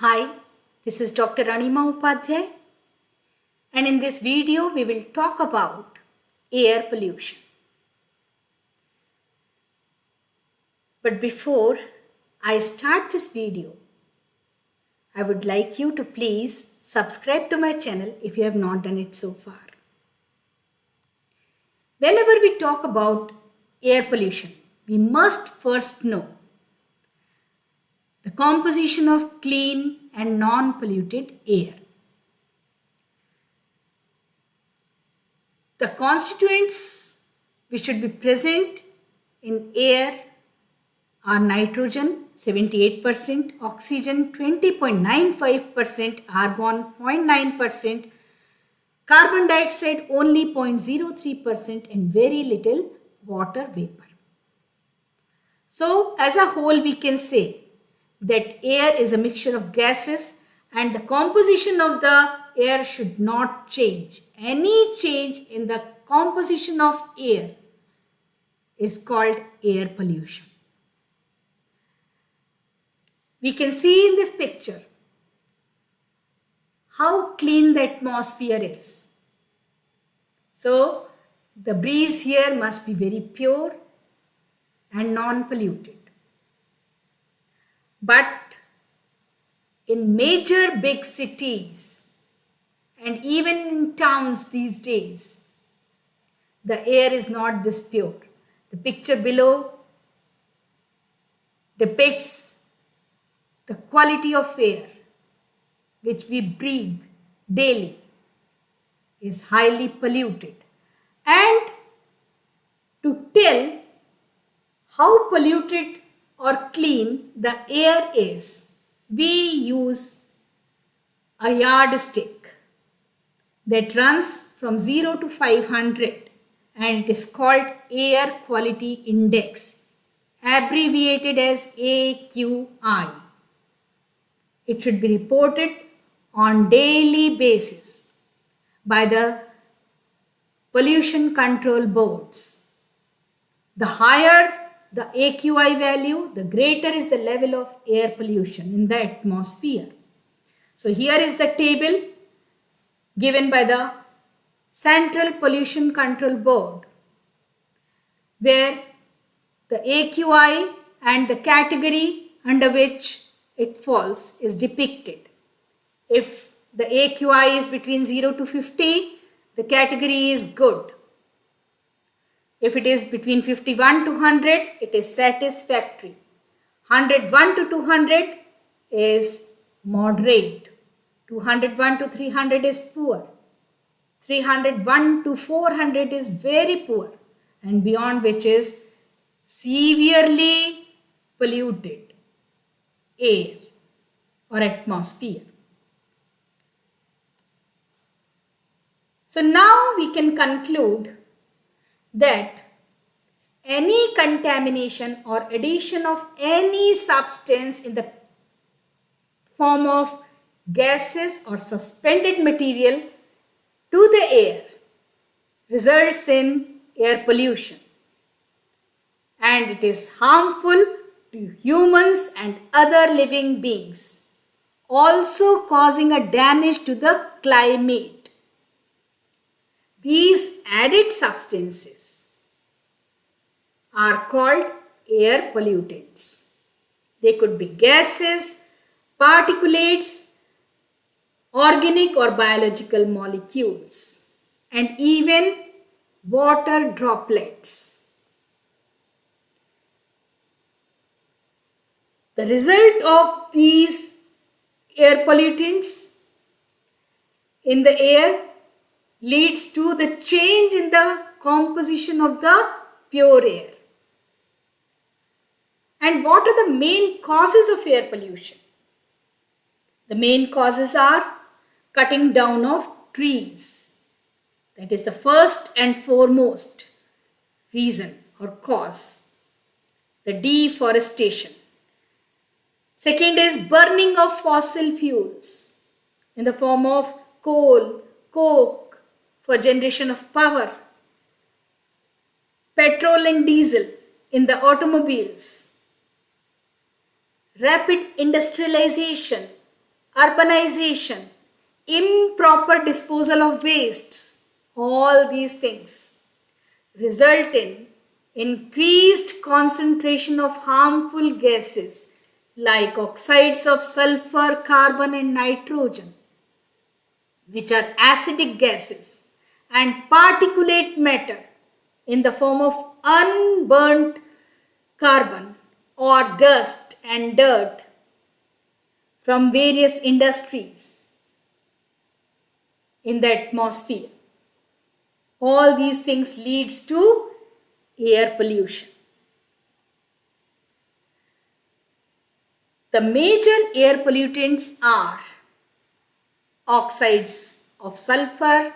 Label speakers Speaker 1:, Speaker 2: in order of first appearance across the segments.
Speaker 1: Hi, this is Dr. Anima Upadhyay, and in this video we will talk about air pollution. But before I start this video, I would like you to please subscribe to my channel if you have not done it so far. Whenever we talk about air pollution, we must first know the composition of clean and non-polluted air. The constituents which should be present in air are nitrogen 78%, oxygen 20.95%, argon 0.9%, carbon dioxide only 0.03%, and very little water vapor. So as a whole we can say that air is a mixture of gases and the composition of the air should not change. Any change in the composition of air is called air pollution. We can see in this picture how clean the atmosphere is. So the breeze here must be very pure and non-polluted. But in major big cities and even in towns these days, the air is not this pure. The picture below depicts the quality of air which we breathe daily is highly polluted. And to tell how polluted or clean the air is, we use a yardstick that runs from 0 to 500 and it is called Air Quality Index, abbreviated as AQI. It should be reported on daily basis by the pollution control boards. The higher the AQI value, the greater is the level of air pollution in the atmosphere. So here is the table given by the Central Pollution Control Board, where the AQI and the category under which it falls is depicted. If the AQI is between 0 to 50, the category is good. If it is between 51 to 100, it is satisfactory. 101 to 200 is moderate. 201 to 300 is poor. 301 to 400 is very poor. And beyond which is severely polluted air or atmosphere. So now we can conclude that any contamination or addition of any substance in the form of gases or suspended material to the air results in air pollution, and it is harmful to humans and other living beings, also causing a damage to the climate. These added substances are called air pollutants. They could be gases, particulates, organic or biological molecules, and even water droplets. The result of these air pollutants in the air leads to the change in the composition of the pure air. And what are the main causes of air pollution? The main causes are cutting down of trees. That is the first and foremost reason or cause. The deforestation. Second is burning of fossil fuels in the form of coal, coke, for generation of power, petrol and diesel in the automobiles, rapid industrialization urbanization, improper disposal of wastes, all these things result in increased concentration of harmful gases like oxides of sulfur, carbon and nitrogen, which are acidic gases, and particulate matter in the form of unburnt carbon or dust and dirt from various industries in the atmosphere. All these things leads to air pollution. The major air pollutants are oxides of sulfur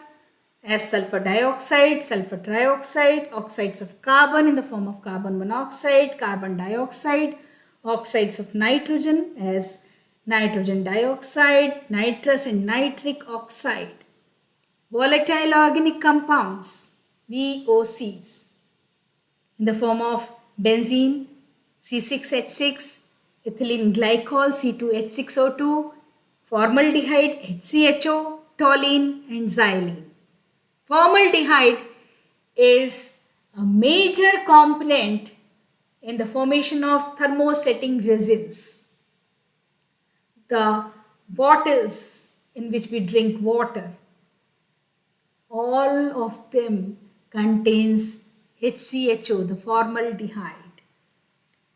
Speaker 1: as sulfur dioxide, sulfur trioxide, oxides of carbon in the form of carbon monoxide, carbon dioxide, oxides of nitrogen as nitrogen dioxide, nitrous and nitric oxide, volatile organic compounds VOCs in the form of benzene C6H6, ethylene glycol C2H6O2, formaldehyde HCHO, toluene and xylene. Formaldehyde is a major component in the formation of thermosetting resins. The bottles in which we drink water, all of them contains HCHO, the formaldehyde.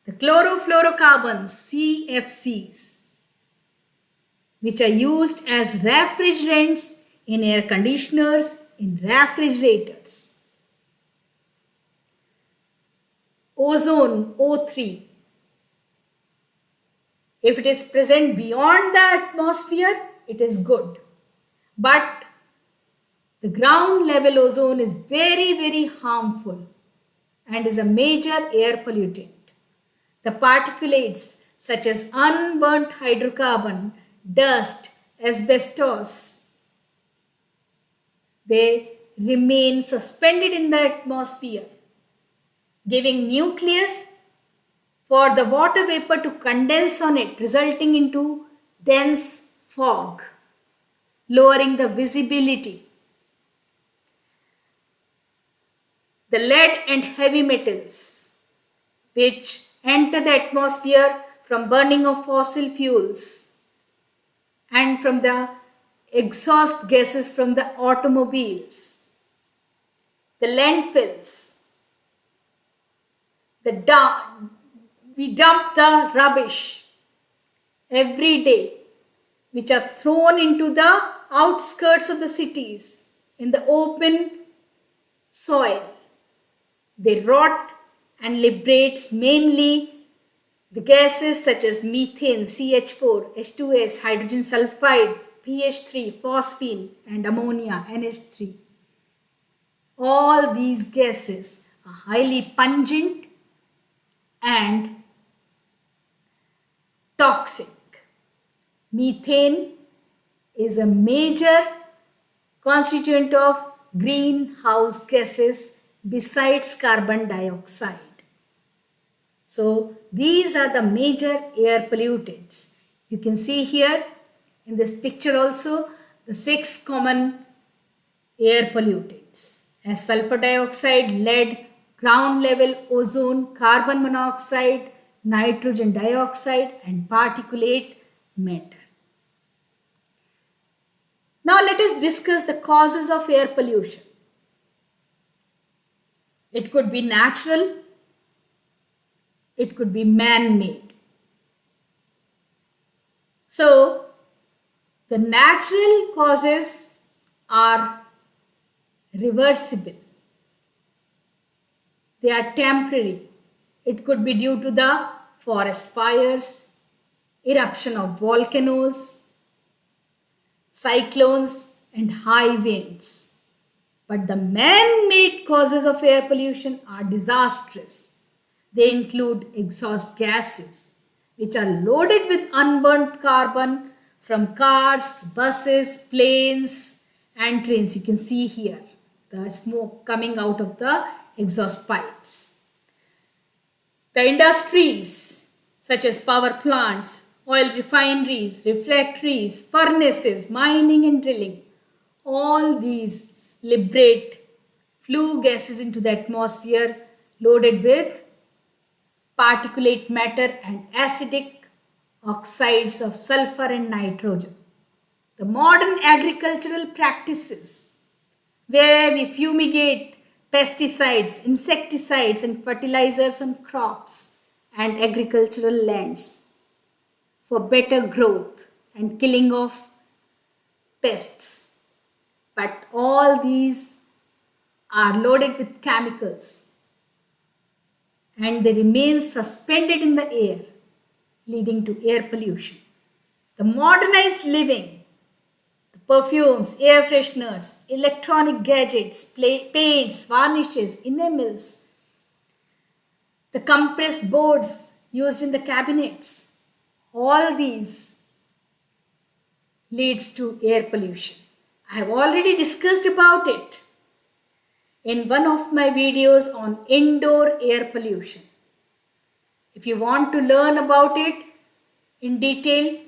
Speaker 1: The chlorofluorocarbons, CFCs, which are used as refrigerants in air conditioners, in refrigerators. Ozone, O3. If it is present beyond the atmosphere, it is good. But the ground level ozone is very, very harmful and is a major air pollutant. The particulates such as unburnt hydrocarbon, dust, asbestos, they remain suspended in the atmosphere, giving nucleus for the water vapor to condense on it, resulting into dense fog, lowering the visibility. The lead and heavy metals, which enter the atmosphere from burning of fossil fuels and from the exhaust gases from the automobiles, the landfills, we dump the rubbish every day, which are thrown into the outskirts of the cities in the open soil. They rot and liberates mainly the gases such as methane, CH4, H2S, hydrogen sulfide, PH3, phosphine and ammonia, NH3. All these gases are highly pungent and toxic. Methane is a major constituent of greenhouse gases besides carbon dioxide. So these are the major air pollutants. You can see here in this picture also the 6 common air pollutants as sulfur dioxide, lead, ground level ozone, carbon monoxide, nitrogen dioxide and particulate matter. Now let us discuss the causes of air pollution. It could be natural, it could be man-made. So the natural causes are reversible. They are temporary. It could be due to the forest fires, eruption of volcanoes, cyclones and high winds. But the man-made causes of air pollution are disastrous. They include exhaust gases, which are loaded with unburnt carbon from cars, buses, planes and trains. You can see here the smoke coming out of the exhaust pipes. The industries such as power plants, oil refineries, refractories, furnaces, mining and drilling. All these liberate flue gases into the atmosphere loaded with particulate matter and acidic oxides of sulfur and nitrogen. The modern agricultural practices where we fumigate pesticides, insecticides and fertilizers on crops and agricultural lands for better growth and killing of pests. But all these are loaded with chemicals and they remain suspended in the air, leading to air pollution. The modernized living, the perfumes, air fresheners, electronic gadgets, paints, varnishes, enamels, the compressed boards used in the cabinets, all these leads to air pollution. I have already discussed about it in one of my videos on indoor air pollution. If you want to learn about it in detail,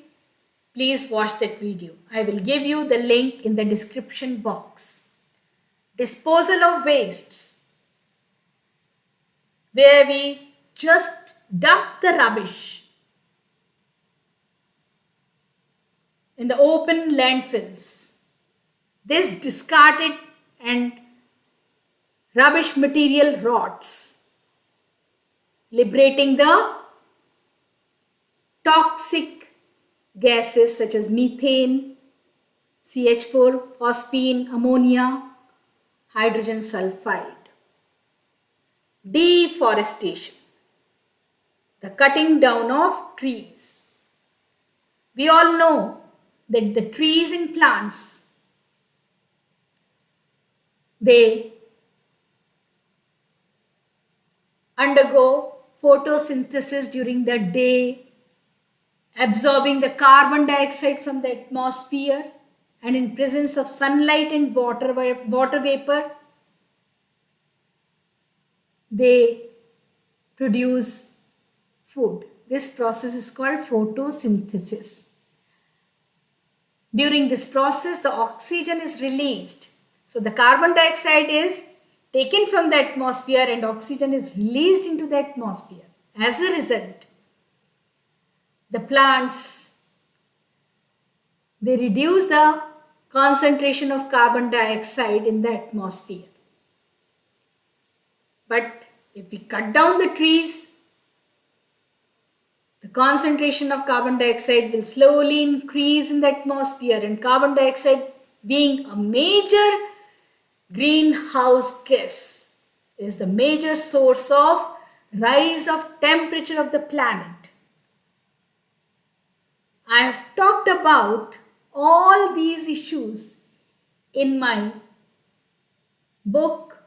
Speaker 1: please watch that video. I will give you the link in the description box. Disposal of wastes, where we just dump the rubbish in the open landfills. This discarded and rubbish material rots, liberating the toxic gases such as methane, CH4, phosphine, ammonia, hydrogen sulfide. Deforestation, the cutting down of trees. We all know that the trees and plants, they undergo photosynthesis during the day, absorbing the carbon dioxide from the atmosphere, and in presence of sunlight and water vapor, they produce food. This process is called photosynthesis. During this process, the oxygen is released. So the carbon dioxide is taken from the atmosphere and oxygen is released into the atmosphere. As a result, the plants, they reduce the concentration of carbon dioxide in the atmosphere. But if we cut down the trees, the concentration of carbon dioxide will slowly increase in the atmosphere, and carbon dioxide, being a major greenhouse gas, is the major source of rise of temperature of the planet. I have talked about all these issues in my book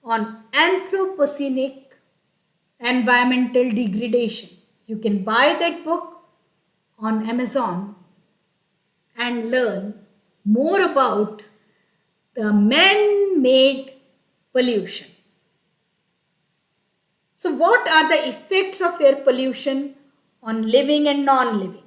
Speaker 1: on Anthropocenic environmental degradation. You can buy that book on Amazon and learn more about the man-made pollution. So what are the effects of air pollution on living and non-living?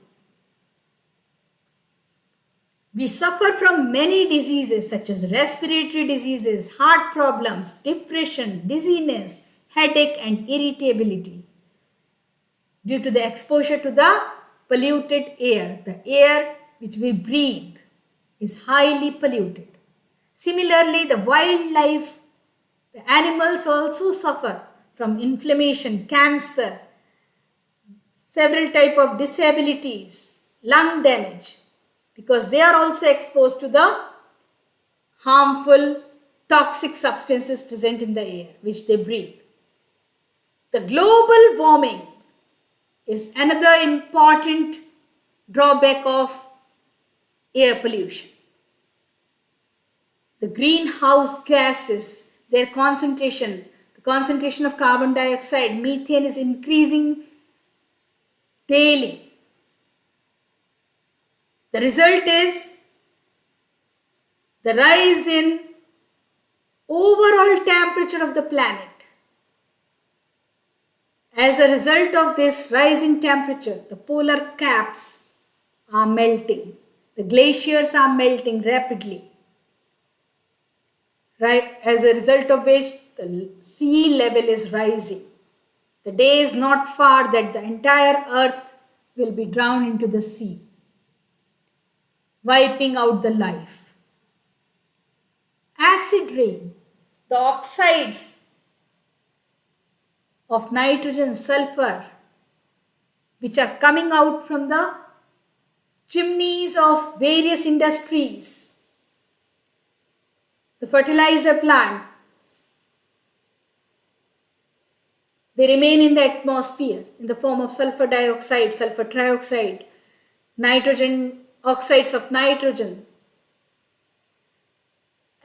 Speaker 1: We suffer from many diseases such as respiratory diseases, heart problems, depression, dizziness, headache and irritability due to the exposure to the polluted air. The air which we breathe is highly polluted. Similarly, the wildlife, the animals also suffer from inflammation, cancer, several types of disabilities, lung damage, because they are also exposed to the harmful toxic substances present in the air which they breathe. The global warming is another important drawback of air pollution. The greenhouse gases, their concentration, the concentration of carbon dioxide, methane is increasing daily. The result is the rise in overall temperature of the planet. As a result of this rise in temperature, the polar caps are melting. The glaciers are melting rapidly. Right? As a result of which the sea level is rising. The day is not far that the entire earth will be drowned into the sea, wiping out the life. Acid rain, the oxides of nitrogen, sulfur, which are coming out from the chimneys of various industries, the fertilizer plants, they remain in the atmosphere in the form of sulfur dioxide, sulfur trioxide, nitrogen, oxides of nitrogen,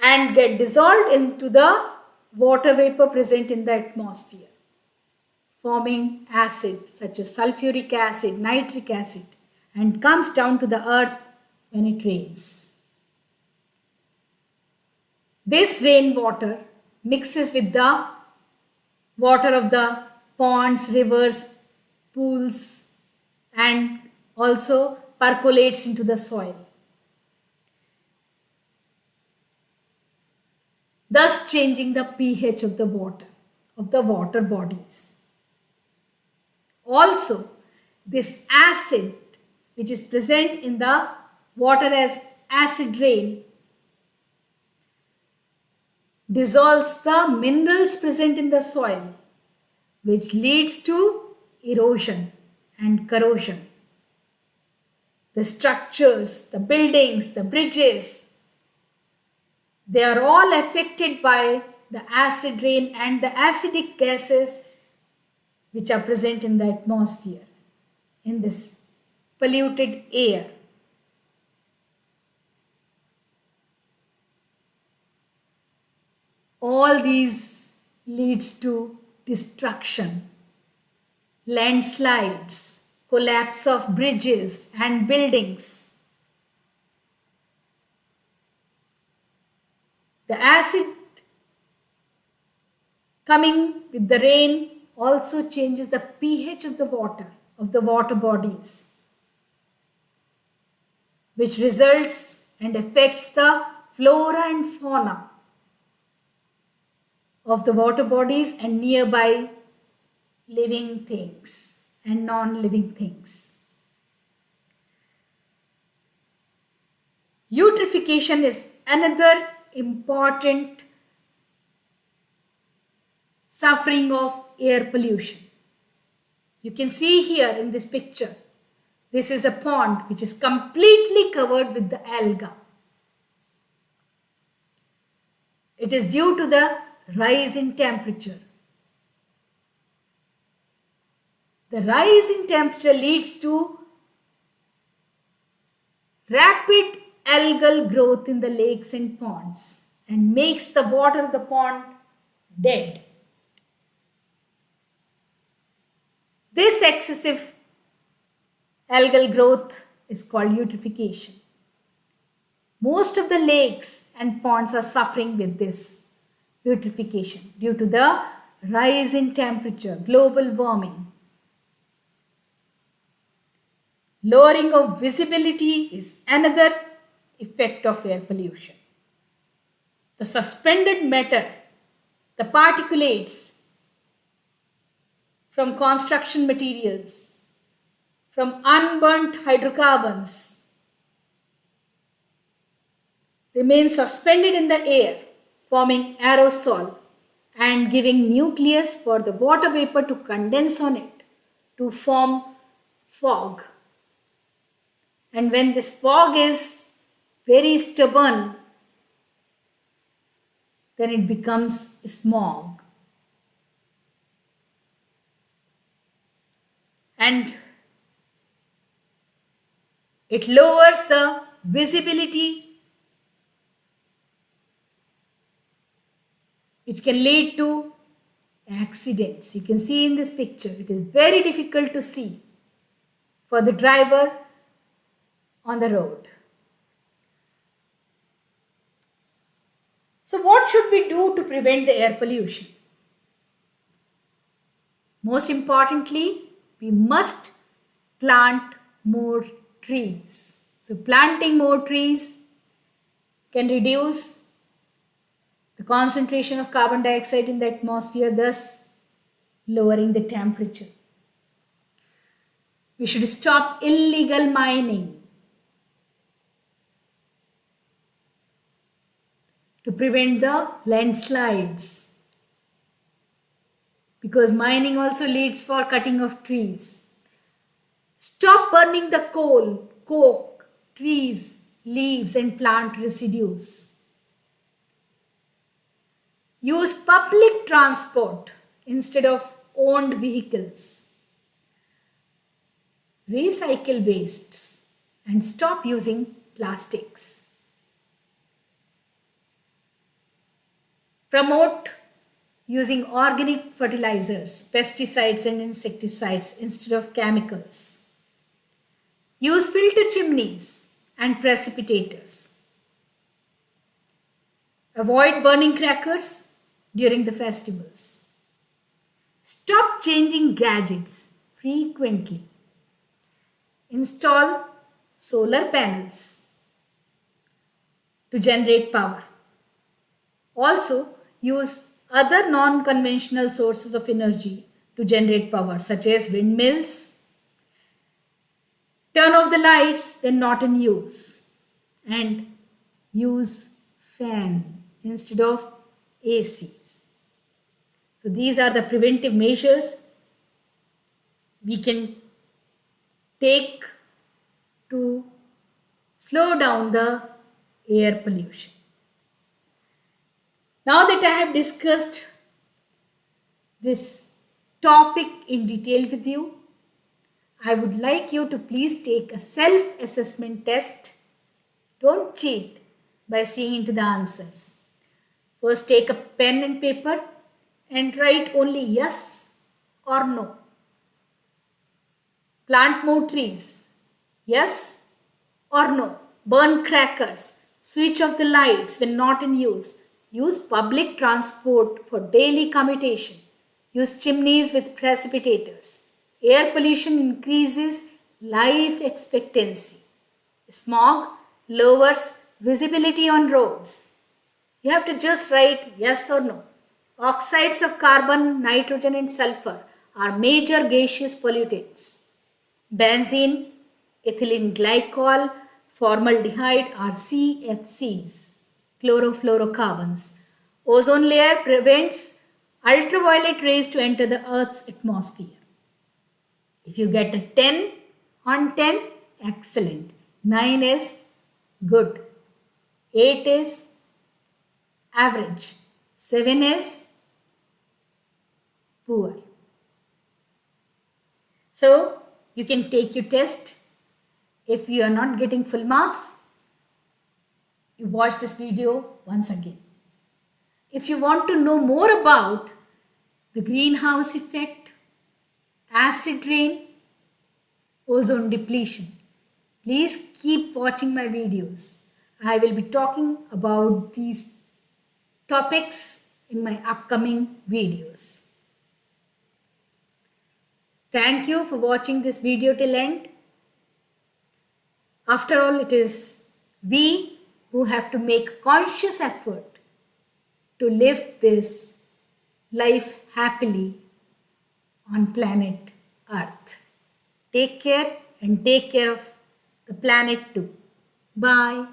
Speaker 1: and get dissolved into the water vapor present in the atmosphere, forming acid such as sulfuric acid, nitric acid, and comes down to the earth when it rains. This rainwater mixes with the water of the ponds, rivers, pools, and also percolates into the soil, thus changing the pH of the water bodies. Also, this acid which is present in the water as acid rain dissolves the minerals present in the soil, which leads to erosion and corrosion. The structures, the buildings, the bridges, they are all affected by the acid rain and the acidic gases which are present in the atmosphere, in this polluted air. All these leads to destruction, landslides, collapse of bridges and buildings. The acid coming with the rain also changes the pH of the water bodies, which results and affects the flora and fauna of the water bodies and nearby living things and non-living things. Eutrophication is another important suffering of air pollution. You can see here in this picture, this is a pond which is completely covered with the alga. It is due to the rise in temperature. The rise in temperature leads to rapid algal growth in the lakes and ponds and makes the water of the pond dead. This excessive algal growth is called eutrophication. Most of the lakes and ponds are suffering with this eutrophication due to the rise in temperature, global warming. Lowering of visibility is another effect of air pollution. The suspended matter, the particulates from construction materials, from unburnt hydrocarbons, remain suspended in the air, forming aerosol and giving nucleus for the water vapor to condense on it to form fog. And when this fog is very stubborn, then it becomes smog. And it lowers the visibility, which can lead to accidents. You can see in this picture, it is very difficult to see for the driver on the road. So what should we do to prevent the air pollution? Most importantly, we must plant more trees. So planting more trees can reduce the concentration of carbon dioxide in the atmosphere, thus lowering the temperature. We should stop illegal mining to prevent the landslides, because mining also leads for cutting of trees. Stop burning the coal, coke, trees, leaves and plant residues. Use public transport instead of owned vehicles. Recycle wastes and stop using plastics. Promote using organic fertilizers, pesticides and insecticides instead of chemicals. Use filter chimneys and precipitators. Avoid burning crackers during the festivals. Stop changing gadgets frequently. Install solar panels to generate power. Also, use other non-conventional sources of energy to generate power, such as windmills. Turn off the lights when not in use and use fan instead of ACs. So these are the preventive measures we can take to slow down the air pollution. Now that I have discussed this topic in detail with you, I would like you to please take a self-assessment test. Don't cheat by seeing into the answers. First, take a pen and paper and write only yes or no. Plant more trees. Yes or no. Burn crackers. Switch off the lights when not in use. Use public transport for daily commutation. Use chimneys with precipitators. Air pollution increases life expectancy. Smog lowers visibility on roads. You have to just write yes or no. Oxides of carbon, nitrogen and sulfur are major gaseous pollutants. Benzene, ethylene glycol, formaldehyde are CFCs, chlorofluorocarbons. Ozone layer prevents ultraviolet rays to enter the Earth's atmosphere. If you get a 10 on 10, excellent. 9 is good. 8 is average. 7 is poor. So, you can take your test. If you are not getting full marks, you watch this video once again. If you want to know more about the greenhouse effect, acid rain, ozone depletion, please keep watching my videos. I will be talking about these topics in my upcoming videos. Thank you for watching this video till end. After all, it is we who have to make conscious effort to live this life happily on planet Earth. Take care and take care of the planet too. Bye.